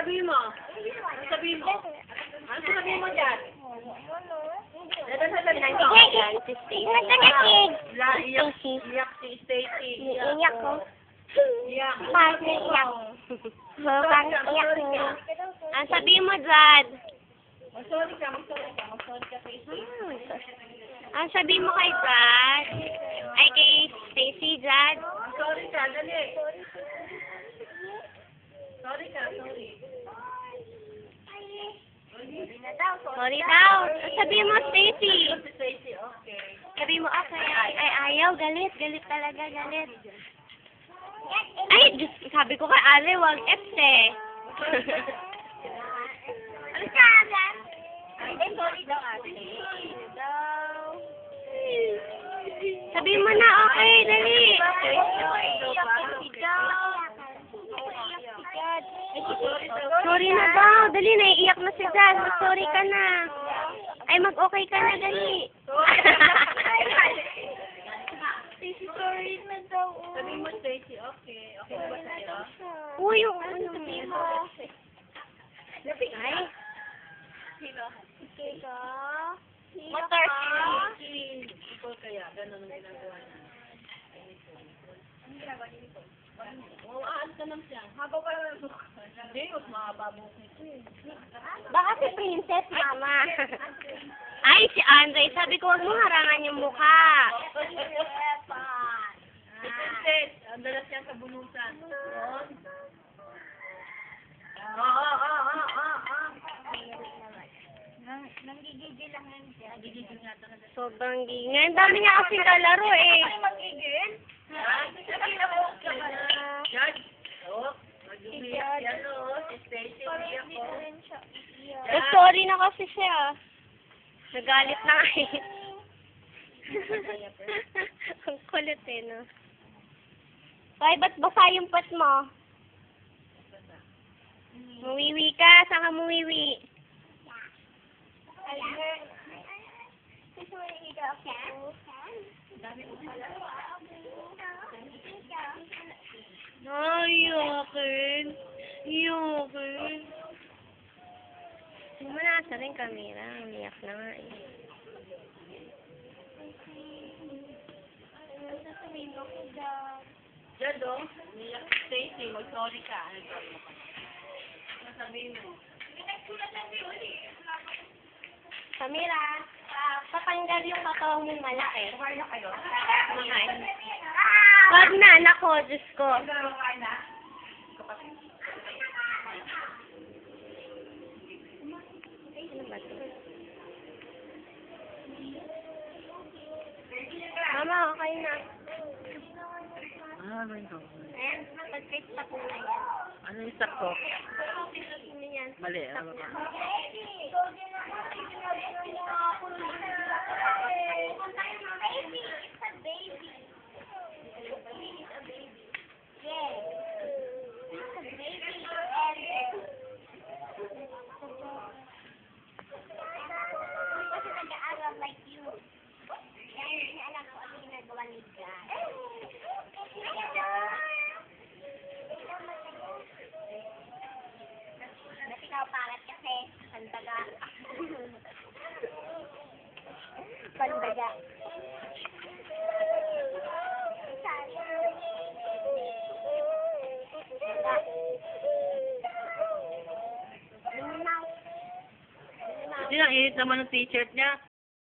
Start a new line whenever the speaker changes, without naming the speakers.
sasabihin mo? Ano sasabihin mo? Ano sasabihin mo dyan? Ano sasabihin mo?
Yan, si Stacy.
Iyak si Stacy.
Iiyak ko.
Iyak.
Bakit naiiyak? Bakit iyak niya? Ang sabihin mo, Jad?
Mag-sorry ka kay Stacy.
Ang sabihin mo kay Jad? Ay, kay Stacy, Jad?
Sorry ka, dali. Sorry ka, sorry.
Sorry daw. Ang sabihin mo, Stacy?
Si Stacy, okay.
Sabihin mo, okay. Ay, ayaw. Galit. Galit talaga. Galit. Ay, Diyos, sabi ko kay Ale, wag F eh.
Ano ka, Agan? Ay, sorry daw, ate. Sorry daw.
Sabihin mo na, okay, dali. Sorry na daw. Dali, naiiyak na si Jad. Mag-sorry ka na. Ay, mag-okay ka na, dali.
Sorry na daw. Sabi mo, Stacy, okay. Okay ba sa'yo?
Uy, yung ano mo. Ay.
Sino?
Kika.
Motor. Nicole kaya, gano'n ang ginagawa niya. Ang ginagawa ni Nicole? Oo, aalis ka lang siya. Haba pa lang ang buka. Hindi, mas makababok nito eh.
Baka si Princess, Mama. Ay, si Andre. Sabi ko, wag mo harangan yung mukha.
Si Princess, ang dalas yan sa bunusan. Oo. Nanggigigil lang yan siya. Nanggigigil nga talaga.
Sobrang gingay. Ang dami niya kasi kalaro eh.
Ay, magigil? Judge? Oo. Mag-umiyak yan o. Si Stacy, umiyak o.
Sorry na kasi siya. Nagalit na nga eh. Ang kulit eh, no? Ay, ba't basa yung pat mo? Muwiwi ka. Saan ka muwiwi? Ay, yakin. Yakin. Hindi mo nasa rin camera. Umiyak na nga eh.
Diyan o. Umiyak si Stacy. Mag-sorry ka. Ano sabihin mo?
Camera. Patanggal yung kakao mong malaki.
Kumain na kayo?
Makain. Wag na, anak ko. Diyos ko.
Kumain na?
Ano ba ito? Mama, okay na.
Ano ito?
Ayan, pag-face pack mo na yan.
Ano yung sack ko?
Ano yan?
Mali. Ano ba?
Pandaga.
Hindi lang, init naman ng t-shirt niya.